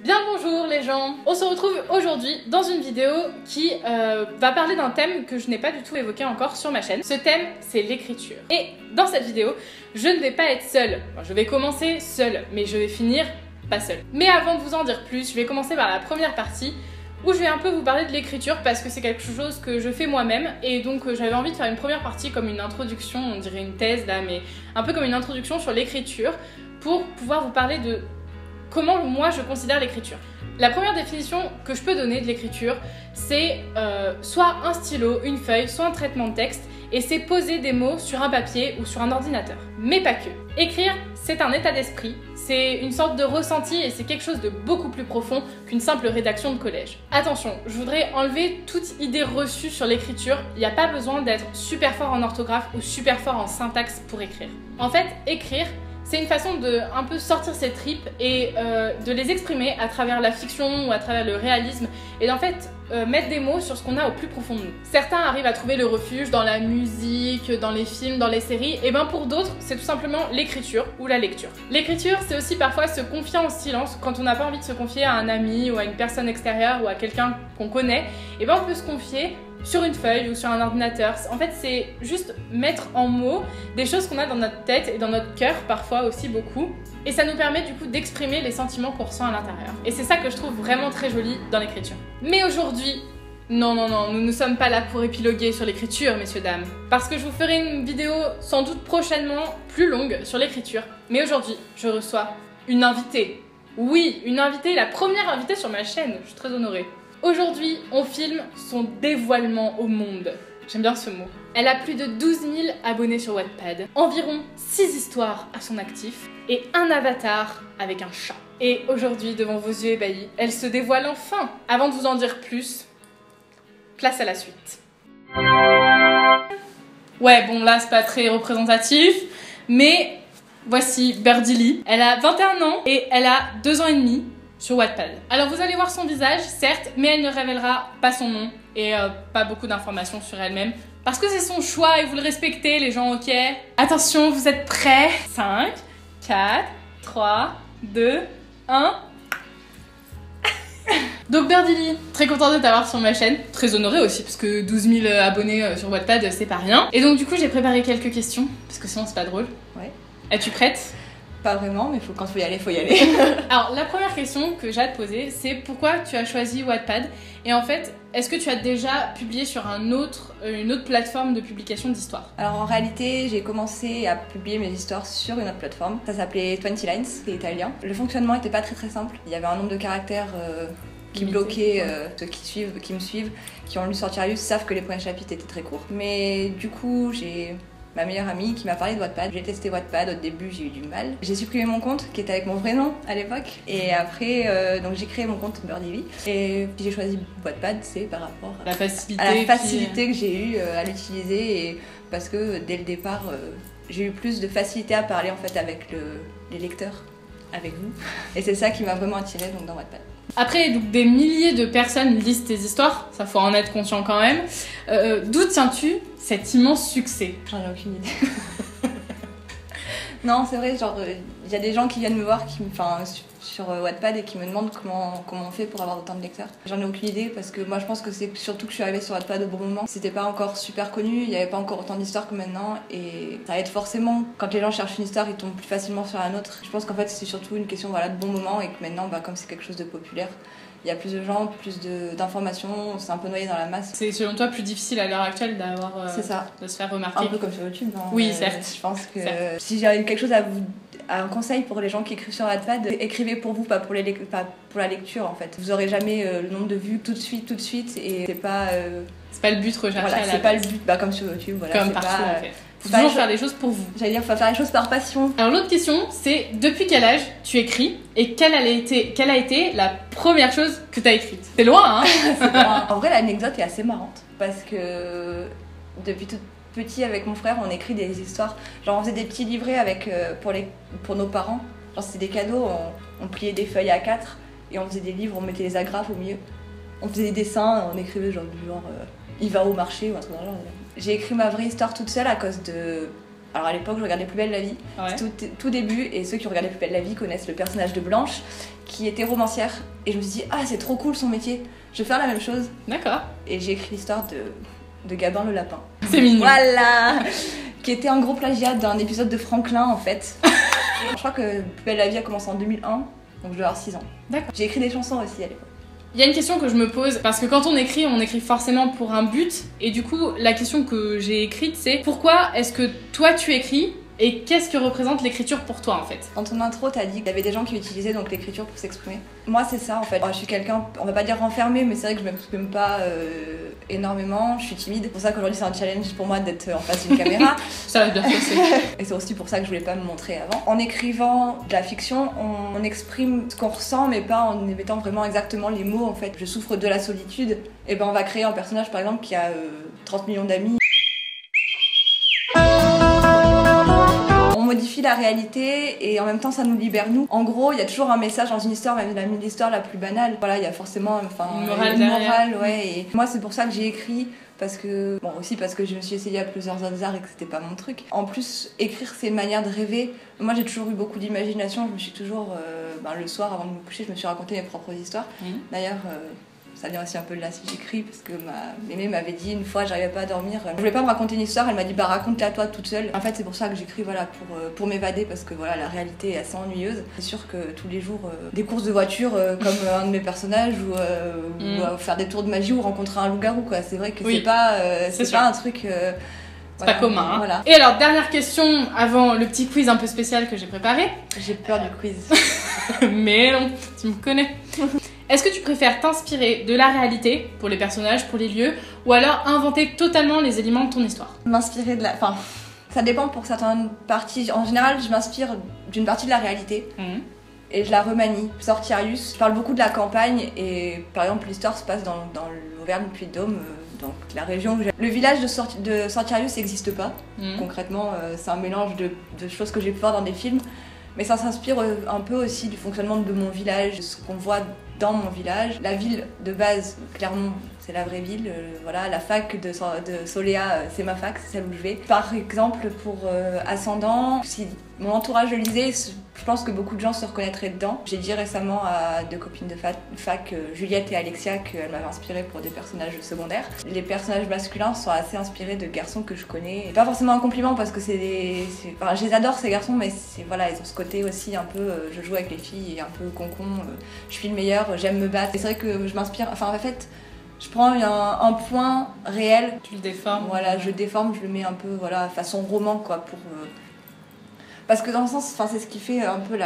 Bien bonjour les gens. On se retrouve aujourd'hui dans une vidéo qui va parler d'un thème que je n'ai pas du tout évoqué encore sur ma chaîne. Ce thème, c'est l'écriture. Et dans cette vidéo, je ne vais pas être seule. Enfin, je vais commencer seule, mais je vais finir pas seule. Mais avant de vous en dire plus, je vais commencer par la première partie où je vais un peu vous parler de l'écriture parce que c'est quelque chose que je fais moi-même et donc j'avais envie de faire une première partie comme une introduction, on dirait une thèse là, mais un peu comme une introduction sur l'écriture pour pouvoir vous parler de comment moi je considère l'écriture. La première définition que je peux donner de l'écriture, c'est soit un stylo, une feuille, soit un traitement de texte, et c'est poser des mots sur un papier ou sur un ordinateur. Mais pas que. Écrire, c'est un état d'esprit, c'est une sorte de ressenti et c'est quelque chose de beaucoup plus profond qu'une simple rédaction de collège. Attention, je voudrais enlever toute idée reçue sur l'écriture, il n'y a pas besoin d'être super fort en orthographe ou super fort en syntaxe pour écrire. En fait, écrire, c'est une façon de un peu sortir ses tripes et de les exprimer à travers la fiction ou à travers le réalisme et d'en fait mettre des mots sur ce qu'on a au plus profond de nous. Certains arrivent à trouver le refuge dans la musique, dans les films, dans les séries, et bien pour d'autres, c'est tout simplement l'écriture ou la lecture. L'écriture, c'est aussi parfois se confier en silence quand on n'a pas envie de se confier à un ami ou à une personne extérieure ou à quelqu'un qu'on connaît, et bien on peut se confier sur une feuille ou sur un ordinateur. En fait, c'est juste mettre en mots des choses qu'on a dans notre tête et dans notre cœur, parfois aussi beaucoup. Et ça nous permet du coup d'exprimer les sentiments qu'on ressent à l'intérieur. Et c'est ça que je trouve vraiment très joli dans l'écriture. Mais aujourd'hui, non, nous ne sommes pas là pour épiloguer sur l'écriture, messieurs, dames. Parce que je vous ferai une vidéo sans doute prochainement plus longue sur l'écriture. Mais aujourd'hui, je reçois une invitée. Oui, une invitée, la première invitée sur ma chaîne. Je suis très honorée. Aujourd'hui, on filme son dévoilement au monde. J'aime bien ce mot. Elle a plus de 12 000 abonnés sur Wattpad, environ 6 histoires à son actif et un avatar avec un chat. Et aujourd'hui, devant vos yeux ébahis, elle se dévoile enfin. Avant de vous en dire plus, place à la suite. Ouais, bon là, c'est pas très représentatif, mais voici Birdie Lee. Elle a 21 ans et elle a 2 ans et demi. Sur Wattpad. Alors vous allez voir son visage, certes, mais elle ne révélera pas son nom et pas beaucoup d'informations sur elle-même. Parce que c'est son choix et vous le respectez les gens, ok? Attention, vous êtes prêts? 5, 4, 3, 2, 1... Donc Birdie Lee, très contente de t'avoir sur ma chaîne, très honorée aussi parce que 12 000 abonnés sur Wattpad c'est pas rien. Et donc du coup j'ai préparé quelques questions, parce que sinon c'est pas drôle. Ouais. Es-tu prête? Pas vraiment, mais quand faut y aller, faut y aller. Alors, la première question que j'ai à te poser, c'est pourquoi tu as choisi Wattpad? Et en fait, est-ce que tu as déjà publié sur une autre plateforme de publication d'histoires? Alors, en réalité, j'ai commencé à publier mes histoires sur une autre plateforme. Ça s'appelait 20 Lines, c'est italien. Le fonctionnement était pas très simple. Il y avait un nombre de caractères qui bloquaient ceux qui me suivent, qui ont lu Sortirius, savent que les premiers chapitres étaient très courts. Mais du coup, j'ai ma meilleure amie qui m'a parlé de Wattpad. J'ai testé Wattpad, au début j'ai eu du mal. J'ai supprimé mon compte qui était avec mon vrai nom à l'époque et après donc j'ai créé mon compte Birdie Lee et puis j'ai choisi Wattpad, c'est par rapport à la facilité que j'ai eue à l'utiliser et parce que dès le départ j'ai eu plus de facilité à parler en fait avec les lecteurs, avec vous et c'est ça qui m'a vraiment attirée donc dans Wattpad. Après, donc, des milliers de personnes lisent tes histoires, ça faut en être conscient quand même. D'où tiens-tu cet immense succès? J'en ai aucune idée. Non, c'est vrai, genre, il y a des gens qui viennent me voir sur Wattpad et qui me demandent comment on fait pour avoir autant de lecteurs. J'en ai aucune idée parce que moi je pense que c'est surtout que je suis arrivée sur Wattpad au bon moment. C'était pas encore super connu, il n'y avait pas encore autant d'histoires que maintenant et ça aide forcément. Quand les gens cherchent une histoire, ils tombent plus facilement sur la nôtre. Je pense qu'en fait c'est surtout une question de bon moment et que maintenant, comme c'est quelque chose de populaire, il y a plus de gens, plus d'informations, c'est un peu noyé dans la masse. C'est selon toi plus difficile à l'heure actuelle d'avoir de se faire remarquer. Un peu comme sur YouTube. Hein. Oui, certes. Je pense que si j'ai quelque chose un conseil pour les gens qui écrivent sur Wattpad, écrivez pour vous, pas pour la lecture en fait. Vous aurez jamais le nombre de vues tout de suite et c'est pas le but recherché à la base. C'est pas le but, comme sur YouTube. Voilà, comme partout en fait. Faut toujours faire des choses pour vous. J'allais dire, faut faire les choses par passion. Alors l'autre question, c'est depuis quel âge tu écris et quelle a été la première chose que tu as écrite? C'est loin, hein? C'est loin. En vrai, l'anecdote est assez marrante parce que depuis tout petit avec mon frère, on écrit des histoires. Genre on faisait des petits livrets pour nos parents. Genre c'était des cadeaux, on pliait des feuilles à 4 et on faisait des livres, on mettait les agrafes au milieu. On faisait des dessins, on écrivait genre il va au marché ou un truc dans le genre. J'ai écrit ma vraie histoire toute seule à cause Alors à l'époque, je regardais Plus belle la vie, Ouais. c'était tout début, et ceux qui regardaient Plus belle la vie connaissent le personnage de Blanche, qui était romancière. Et je me suis dit, ah, c'est trop cool son métier, je vais faire la même chose. D'accord. Et j'ai écrit l'histoire de Gabin le lapin. C'est mignon. Voilà. Qui était un gros plagiat d'un épisode de Franklin en fait. Je crois que Plus belle la vie a commencé en 2001, donc je dois avoir 6 ans. D'accord. J'ai écrit des chansons aussi à l'époque. Il y a une question que je me pose, parce que quand on écrit forcément pour un but, et du coup, la question que j'ai écrite, c'est pourquoi est-ce que toi tu écris et qu'est-ce que représente l'écriture pour toi en fait? Dans ton intro, t'as dit qu'il y avait des gens qui utilisaient donc l'écriture pour s'exprimer. Moi, c'est ça en fait. Je suis quelqu'un, on va pas dire renfermé, mais c'est vrai que je m'exprime pas énormément. Je suis timide. C'est pour ça qu'aujourd'hui, c'est un challenge pour moi d'être en face d'une caméra. Ça va bien se passer. Et c'est aussi pour ça que je voulais pas me montrer avant. En écrivant de la fiction, on exprime ce qu'on ressent, mais pas en émettant vraiment exactement les mots en fait. Je souffre de la solitude. Et ben, on va créer un personnage par exemple qui a 30 millions d'amis. On modifie la réalité et en même temps ça nous libère nous. En gros, il y a toujours un message dans une histoire, même l'histoire la plus banale. Voilà, il y a forcément Une morale, ouais. Et moi, c'est pour ça que j'ai écrit. Parce que, bon, aussi parce que je me suis essayée à plusieurs autres arts et que c'était pas mon truc. En plus, écrire, c'est une manière de rêver. Moi, j'ai toujours eu beaucoup d'imagination. Je me suis toujours, le soir, avant de me coucher, je me suis raconté mes propres histoires. D'ailleurs, ça vient aussi un peu de là si j'écris, parce que ma mémé m'avait dit une fois, j'arrivais pas à dormir. Je voulais pas me raconter une histoire, elle m'a dit, bah raconte-la toi toute seule. En fait, c'est pour ça que j'écris, voilà, pour m'évader, parce que voilà, la réalité est assez ennuyeuse. C'est sûr que tous les jours, des courses de voiture, comme un de mes personnages, ou faire des tours de magie, ou rencontrer un loup-garou, quoi. C'est vrai que c'est pas un truc. C'est pas commun. Hein. Voilà. Et alors, dernière question avant le petit quiz un peu spécial que j'ai préparé. J'ai peur du quiz. Mais non, tu me connais. Est-ce que tu préfères t'inspirer de la réalité pour les personnages, pour les lieux, ou alors inventer totalement les éléments de ton histoire? M'inspirer de la... Enfin, ça dépend pour certaines parties. En général, je m'inspire d'une partie de la réalité. Et je la remanie. Sortiarius, je parle beaucoup de la campagne et par exemple l'histoire se passe dans l'Auvergne-Puy-de-Dôme, donc la région où le village de Sortiarius n'existe pas. Concrètement, c'est un mélange de choses que j'ai pu voir dans des films. Mais ça s'inspire un peu aussi du fonctionnement de mon village, de ce qu'on voit dans mon village. La ville de base, Clermont, c'est la vraie ville. Voilà, la fac de Soléa, c'est ma fac, c'est celle où je vais. Par exemple, pour Ascendant, si mon entourage le lisait, je pense que beaucoup de gens se reconnaîtraient dedans. J'ai dit récemment à deux copines de fac, Juliette et Alexia, qu'elles m'avaient inspirée pour des personnages secondaires. Les personnages masculins sont assez inspirés de garçons que je connais. Et pas forcément un compliment parce que enfin, je les adore ces garçons, mais voilà, ils ont ce côté aussi un peu, je joue avec les filles et un peu concon, je suis le meilleur, j'aime me battre. Et c'est vrai que je m'inspire, enfin en fait, je prends un point réel. Tu le déformes. Voilà, je le déforme, je le mets un peu, voilà, façon roman, quoi, pour... Parce que dans le sens, c'est ce qui fait un peu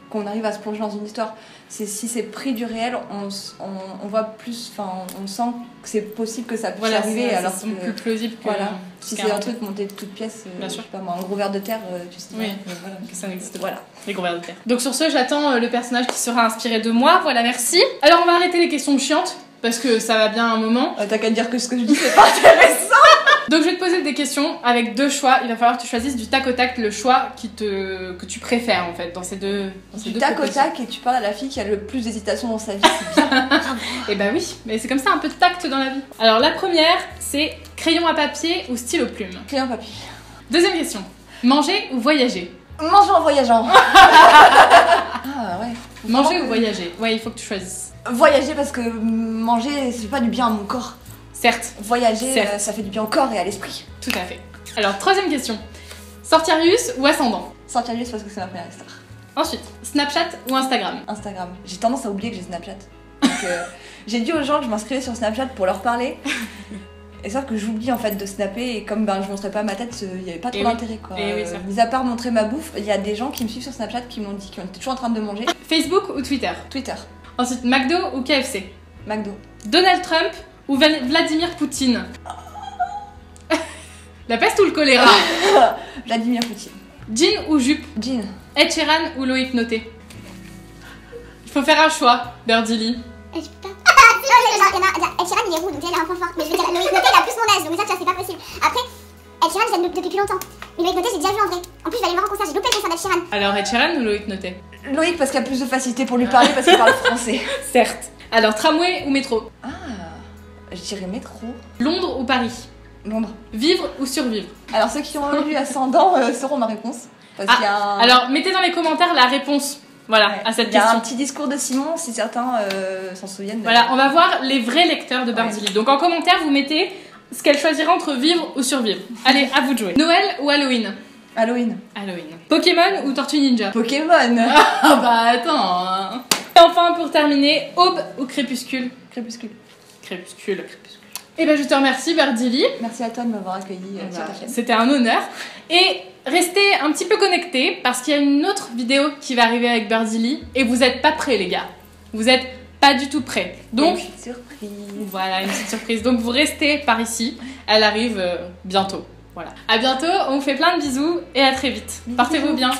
qu'on arrive à se plonger dans une histoire. Si c'est pris du réel, on voit plus, enfin, on sent que c'est possible que ça puisse arriver. Alors c'est plus plausible que... Voilà. Si c'est un truc monté de toutes pièces, je sais pas moi, un gros ver de terre, tu sais. Oui, voilà. Que ça n'existe pas. Voilà. Les gros vers de terre. Donc sur ce, j'attends le personnage qui sera inspiré de moi. Voilà, merci. Alors on va arrêter les questions chiantes, parce que ça va bien un moment. T'as qu'à dire que ce que je dis, c'est pas intéressant. Donc je vais te poser des questions avec deux choix. Il va falloir que tu choisisses du tac au tac le choix que tu préfères en fait dans ces deux. Du tac au tac et tu parles à la fille qui a le plus d'hésitation dans sa vie, c'est bien. Et bah oui, mais c'est comme ça un peu de tact dans la vie. Alors la première, c'est crayon à papier ou stylo plume. Crayon papier. Deuxième question, manger ou voyager? Manger en voyageant. Ah ouais. Manger ou voyager? Ouais, il faut que tu choisisses. Voyager parce que manger, ça fait pas du bien à mon corps. Certes. Voyager, ça fait du bien au corps et à l'esprit. Tout à fait. Alors, troisième question. Sortiarius ou Ascendant? Sortiarius parce que c'est ma première histoire. Ensuite, Snapchat ou Instagram? Instagram. J'ai tendance à oublier que j'ai Snapchat. Donc, j'ai dit aux gens que je m'inscrivais sur Snapchat pour leur parler. Et sauf que j'oublie en fait de snapper et comme je montrais pas ma tête, il y avait pas trop d'intérêt quoi. Mis à part montrer ma bouffe, il y a des gens qui me suivent sur Snapchat qui m'ont dit qu'ils étaient toujours en train de manger. Facebook ou Twitter? Twitter. Ensuite, McDo ou KFC? McDo. Donald Trump ou Vladimir Poutine? La peste ou le choléra? Vladimir Poutine. Jean ou jupe? Jean. Ed Sheeran ou Loïc Noté? Il faut faire un choix, Birdie Lee. Ed Sheeran il est roux donc déjà il a un point fort. Mais je veux dire, Loïc Noté il a plus mon âge donc ça c'est pas possible. Après, Ed Sheeran je l'aime depuis plus longtemps. Mais Loïc Noté j'ai déjà vu en vrai. En plus je vais aller le voir en concert, j'ai loupé le concert d'Ed Sheeran. Alors Ed Sheeran ou Loïc Noté? Loïc parce qu'il a plus de facilité pour lui parler parce qu'il parle français. Certes. Alors tramway ou métro? Ah, je dirais métro. Londres ou Paris? Londres. Vivre ou survivre? Alors ceux qui ont lu Ascendant sauront ma réponse. Parce qu'il y a un... Alors mettez dans les commentaires la réponse. Voilà, Ouais. à cette Il y a question. un petit discours de Simon, si certains s'en souviennent. Voilà, on va voir les vrais lecteurs de Birdie Lee. Donc en commentaire, vous mettez ce qu'elle choisira entre vivre ou survivre. Allez, à vous de jouer. Noël ou Halloween? Halloween. Halloween. Pokémon ou Tortue Ninja? Pokémon. Ah bah attends hein. Et enfin, pour terminer, aube ou crépuscule? Crépuscule. Crépuscule. Et ben je te remercie Birdie Lee. Merci à toi de m'avoir accueilli sur ta chaîne. C'était un honneur. Et restez un petit peu connectés parce qu'il y a une autre vidéo qui va arriver avec Birdie Lee et vous êtes pas prêts les gars. Vous êtes pas du tout prêts. Donc, une surprise. voilà, une petite surprise. Donc vous restez par ici. Elle arrive bientôt. Voilà. À bientôt, on vous fait plein de bisous et à très vite. Portez-vous bien.